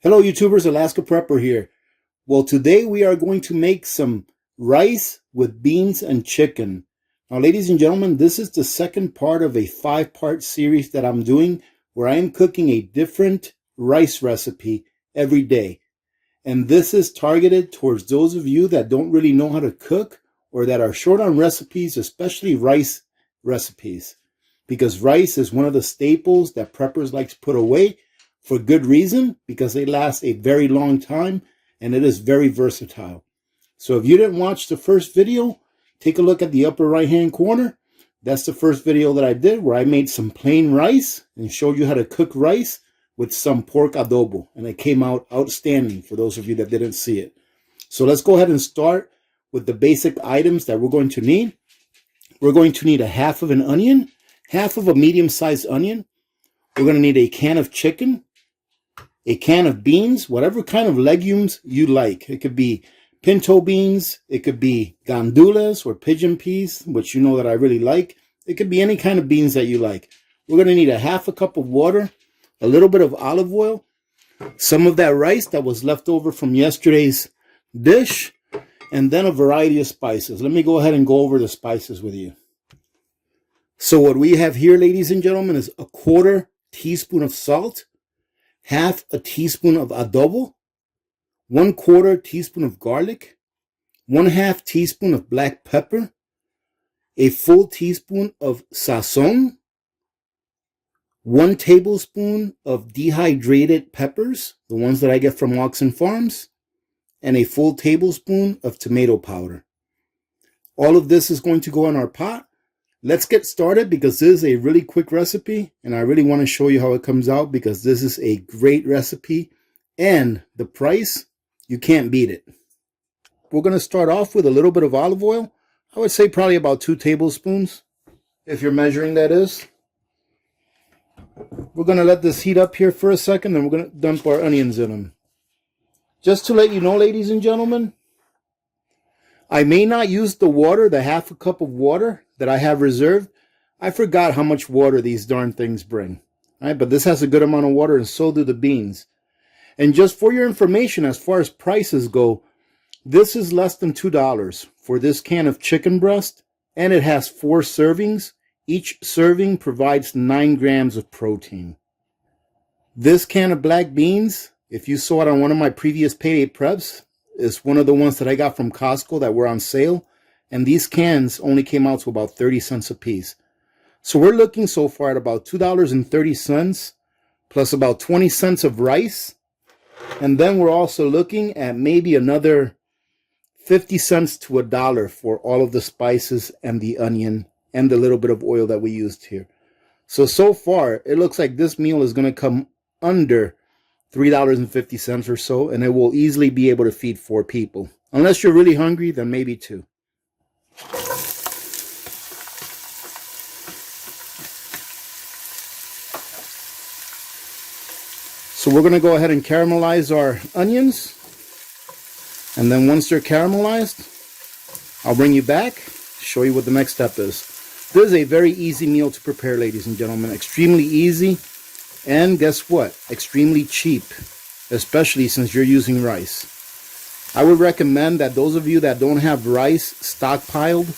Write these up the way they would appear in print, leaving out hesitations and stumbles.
Hello YouTubers, Alaska Prepper here. Well, today we are going to make some rice with beans and chicken. Now, ladies and gentlemen, this is the second part of a 5-part series that I'm doing where I am cooking a different rice recipe every day. And this is targeted towards those of you that don't really know how to cook or that are short on recipes, especially rice recipes. Because rice is one of the staples that preppers like to put away for good reason, because they last a very long time and it is very versatile. So if you didn't watch the first video, take a look at the upper right hand corner. That's the first video that I did where I made some plain rice and showed you how to cook rice with some pork adobo, and it came out outstanding for those of you that didn't see it. So let's go ahead and start with the basic items that we're going to need. We're going to need a half of an onion, half of a medium-sized onion. We're going to need a can of chicken, a can of beans, whatever kind of legumes you like. It could be pinto beans, it could be gandules or pigeon peas, which you know that I really like. It could be any kind of beans that you like. We're going to need a half a cup of water, a little bit of olive oil, some of that rice that was left over from yesterday's dish, and then a variety of spices. Let me go ahead and go over the spices with you. So what we have here, ladies and gentlemen, is a 1/4 teaspoon of salt, half a teaspoon of adobo, 1/4 teaspoon of garlic, 1/2 teaspoon of black pepper, a full teaspoon of sazon, 1 tablespoon of dehydrated peppers, the ones that I get from Oxen Farms, and a full tablespoon of tomato powder. All of this is going to go in our pot. Let's get started because this is a really quick recipe and I really want to show you how it comes out because this is a great recipe and the price, you can't beat it. We're going to start off with a little bit of olive oil. I would say probably about 2 tablespoons if you're measuring, that is. We're going to let this heat up here for a second and we're going to dump our onions in them. Just to let you know, ladies and gentlemen, I may not use the water, the half a cup of water that I have reserved. I forgot how much water these darn things bring. Right? But this has a good amount of water and so do the beans. And just for your information, as far as prices go, this is less than $2 for this can of chicken breast. And it has 4 servings. Each serving provides 9 grams of protein. This can of black beans, if you saw it on one of my previous payday preps, is one of the ones that I got from Costco that were on sale. And these cans only came out to about 30 cents a piece. So we're looking so far at about $2.30 plus about 20 cents of rice. And then we're also looking at maybe another 50 cents to $1 for all of the spices and the onion and the little bit of oil that we used here. So far, it looks like this meal is going to come under $3.50 or so, and it will easily be able to feed 4 people. Unless you're really hungry, then maybe 2. So we're going to go ahead and caramelize our onions. And then once they're caramelized, I'll bring you back, show you what the next step is. This is a very easy meal to prepare, ladies and gentlemen. Extremely easy. And guess what? Extremely cheap, especially since you're using rice. I would recommend that those of you that don't have rice stockpiled,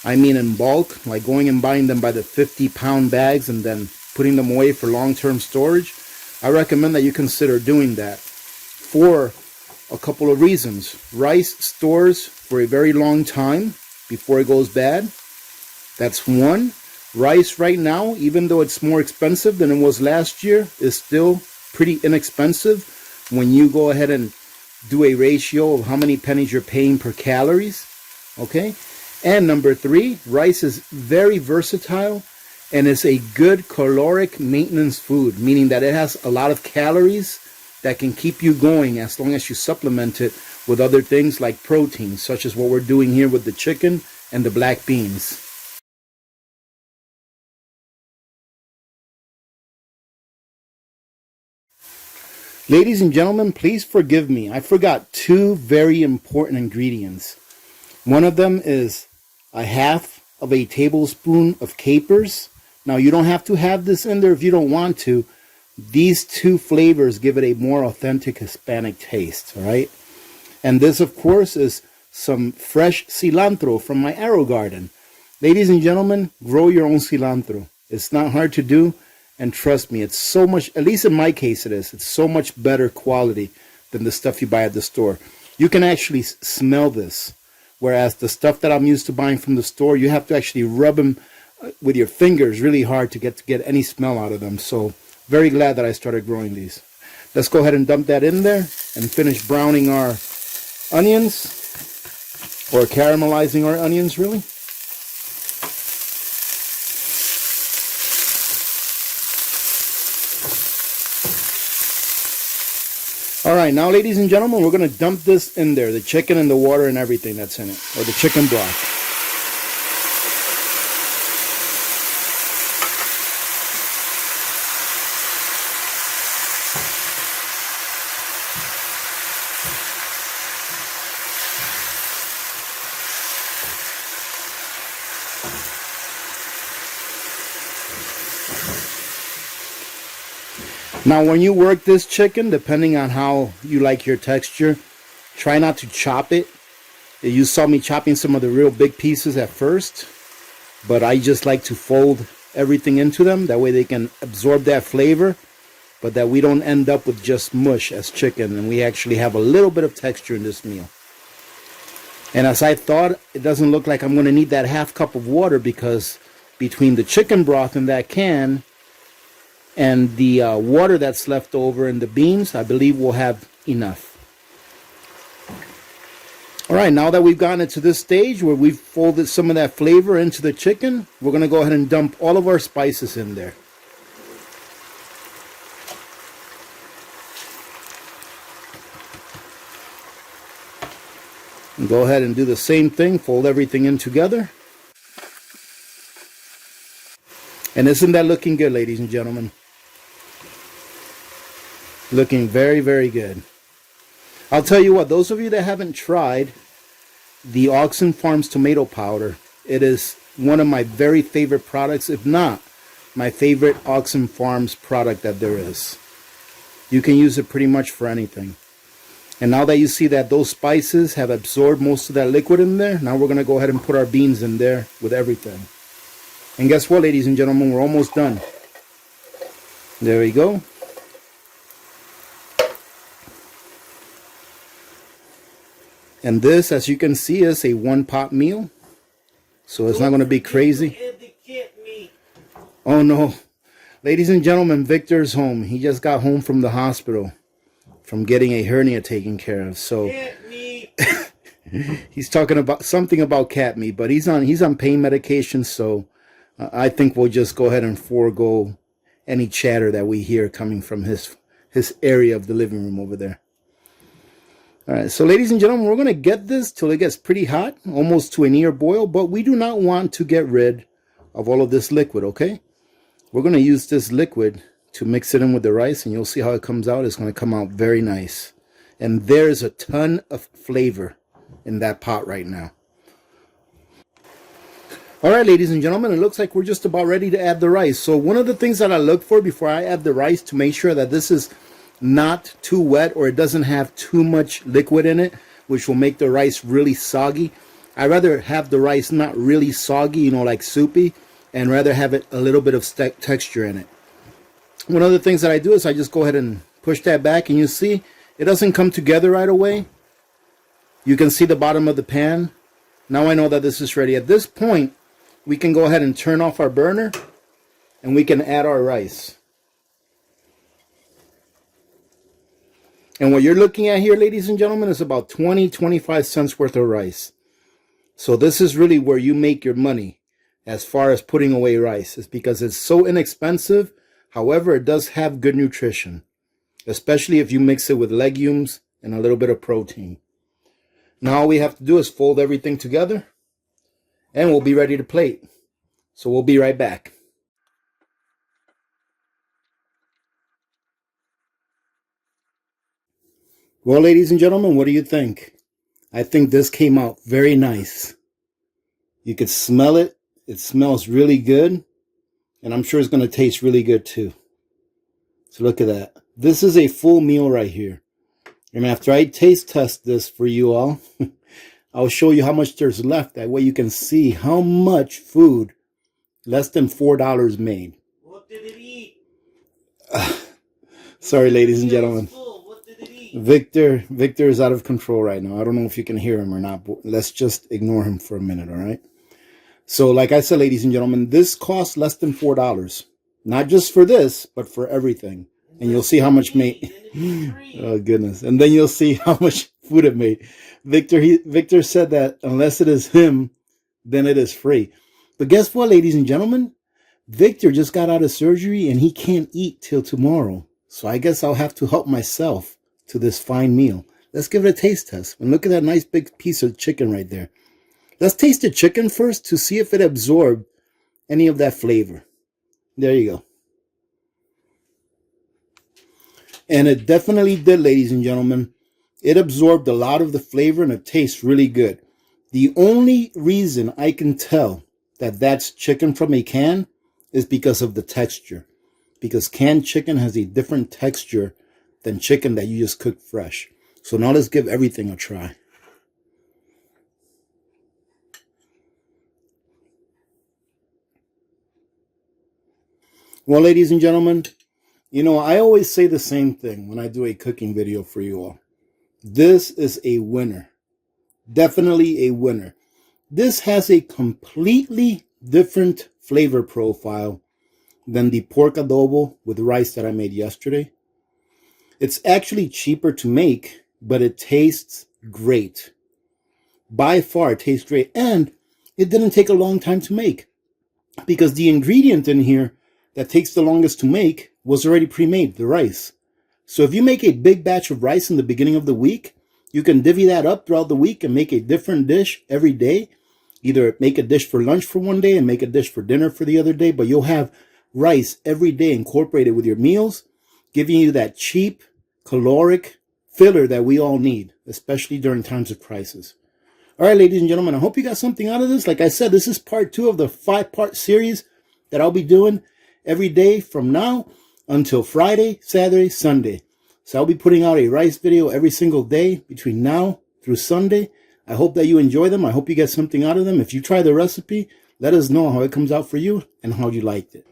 I mean in bulk, like going and buying them by the 50-pound bags and then putting them away for long-term storage, I recommend that you consider doing that for a couple of reasons. Rice stores for a very long time before it goes bad. That's one. Rice right now, even though it's more expensive than it was last year, is still pretty inexpensive when you go ahead and do a ratio of how many pennies you're paying per calories. Okay? And number 3, rice is very versatile and it's a good caloric maintenance food, meaning that it has a lot of calories that can keep you going as long as you supplement it with other things like protein, such as what we're doing here with the chicken and the black beans. Ladies and gentlemen, please forgive me. I forgot 2 very important ingredients. One of them is a half of a tablespoon of capers. Now, you don't have to have this in there if you don't want to, these two flavors give it a more authentic Hispanic taste, all right? And this, of course, is some fresh cilantro from my arrow garden. Ladies and gentlemen, grow your own cilantro. It's not hard to do, and trust me, it's so much, at least in my case it is, it's so much better quality than the stuff you buy at the store. You can actually smell this, whereas the stuff that I'm used to buying from the store, you have to actually rub them with your fingers really hard to get any smell out of them. So very glad that I started growing these. Let's go ahead and dump that in there and finish browning our onions, or caramelizing our onions really. All right, now ladies and gentlemen, we're going to dump this in there, the chicken and the water and everything that's in it, or the chicken broth. Now when you work this chicken, depending on how you like your texture, try not to chop it. You saw me chopping some of the real big pieces at first, but I just like to fold everything into them. That way they can absorb that flavor, but that we don't end up with just mush as chicken, and we actually have a little bit of texture in this meal. And as I thought, it doesn't look like I'm going to need that half cup of water, because between the chicken broth in that can and the water that's left over in the beans, I believe we'll have enough. All right, now that we've gotten it to this stage where we've folded some of that flavor into the chicken, we're going to go ahead and dump all of our spices in there. And go ahead and do the same thing, fold everything in together. And isn't that looking good, ladies and gentlemen? Looking very, very good. I'll tell you what, those of you that haven't tried the Oxen Farms tomato powder, it is one of my very favorite products, if not my favorite Oxen Farms product that there is. You can use it pretty much for anything. And now that you see that those spices have absorbed most of that liquid in there, now we're going to go ahead and put our beans in there with everything. And guess what, ladies and gentlemen, we're almost done. There we go. And this, as you can see, is a one-pot meal. So it's not going to be crazy. Oh no. Ladies and gentlemen, Victor's home. He just got home from the hospital from getting a hernia taken care of. So he's talking about something about cat meat, but he's on pain medication, so I think we'll just go ahead and forego any chatter that we hear coming from his area of the living room over there. All right, so ladies and gentlemen, we're going to get this till it gets pretty hot, almost to a near boil, but we do not want to get rid of all of this liquid, okay? We're going to use this liquid to mix it in with the rice, and you'll see how it comes out. It's going to come out very nice. And there's a ton of flavor in that pot right now. All right, ladies and gentlemen, it looks like we're just about ready to add the rice. So one of the things that I look for before I add the rice to make sure that this is not too wet or it doesn't have too much liquid in it, which will make the rice really soggy. I rather have the rice not really soggy, you know, like soupy, and rather have it a little bit of texture in it. One of the things that I do is I just go ahead and push that back, and you see it doesn't come together right away. You can see the bottom of the pan. Now I know that this is ready. At this point, we can go ahead and turn off our burner, and we can add our rice. And what you're looking at here, ladies and gentlemen, is about 20-25 cents worth of rice. So this is really where you make your money as far as putting away rice. It's because it's so inexpensive. However, it does have good nutrition, especially if you mix it with legumes and a little bit of protein. Now all we have to do is fold everything together, and we'll be ready to plate. So we'll be right back. Well, ladies and gentlemen, what do you think? I think this came out very nice. You could smell it. It smells really good. And I'm sure it's going to taste really good too. So look at that. This is a full meal right here. And after I taste test this for you all, I'll show you how much there's left. That way you can see how much food less than $4 made. What did it eat? Sorry, ladies and gentlemen. What did it eat? Victor is out of control right now. I don't know if you can hear him or not, but let's just ignore him for a minute, all right? So like I said, ladies and gentlemen, this costs less than $4. Not just for this, but for everything. And you'll see how much made. Oh, goodness. And then you'll see how much food it made. Victor said that unless it is him, then it is free. But guess what, ladies and gentlemen? Victor just got out of surgery and he can't eat till tomorrow. So I guess I'll have to help myself to this fine meal. Let's give it a taste test. And look at that nice big piece of chicken right there. Let's taste the chicken first to see if it absorbed any of that flavor. There you go. And it definitely did, ladies and gentlemen. It absorbed a lot of the flavor and it tastes really good. The only reason I can tell that that's chicken from a can is because of the texture. Because canned chicken has a different texture than chicken that you just cook fresh. So now let's give everything a try. Well, ladies and gentlemen, you know, I always say the same thing when I do a cooking video for you all. This is a winner. Definitely a winner. This has a completely different flavor profile than the pork adobo with rice that I made yesterday. It's actually cheaper to make, but it tastes great. By far, it tastes great. And it didn't take a long time to make because the ingredient in here that takes the longest to make was already pre-made, the rice. So if you make a big batch of rice in the beginning of the week, you can divvy that up throughout the week and make a different dish every day. Either make a dish for lunch for one day and make a dish for dinner for the other day, but you'll have rice every day incorporated with your meals, giving you that cheap, caloric filler that we all need, especially during times of crisis. All right, ladies and gentlemen, I hope you got something out of this. Like I said, this is part 2 of the 5-part series that I'll be doing every day from now until Friday, Saturday, Sunday. So I'll be putting out a rice video every single day between now through Sunday. I hope that you enjoy them. I hope you get something out of them. If you try the recipe, let us know how it comes out for you and how you liked it.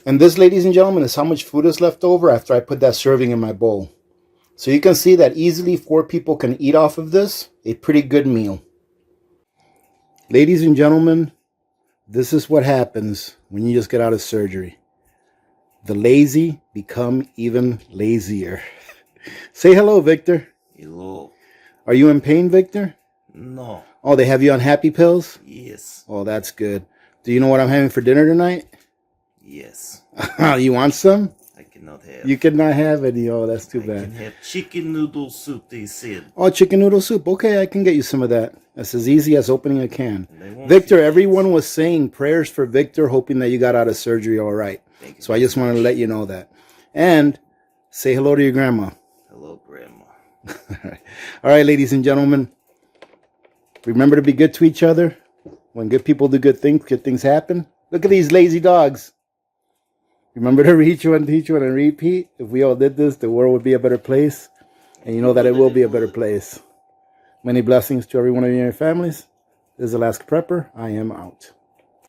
And this, ladies and gentlemen, is how much food is left over after I put that serving in my bowl. So you can see that easily 4 people can eat off of this. A pretty good meal. Ladies and gentlemen, this is what happens when you just get out of surgery. The lazy become even lazier. Say hello, Victor. Hello. Are you in pain, Victor? No. Oh, they have you on happy pills? Yes. Oh, that's good. Do you know what I'm having for dinner tonight? Yes. You want some? I cannot have. You cannot have any. Oh, that's too I bad. can have chicken noodle soup, they said. Oh, chicken noodle soup. Okay, I can get you some of that. That's as easy as opening a can. Victor, everyone was saying prayers for Victor, hoping that you got out of surgery all right. So I just wanted to let you know that. And say hello to your grandma. Hello, Grandma. All right, ladies and gentlemen. Remember to be good to each other. When good people do good things happen. Look at these lazy dogs. Remember to reach one, teach one, and repeat. If we all did this, the world would be a better place. And you know that it will be a better place. Many blessings to every one of you and your families. This is Alaska Prepper. I am out.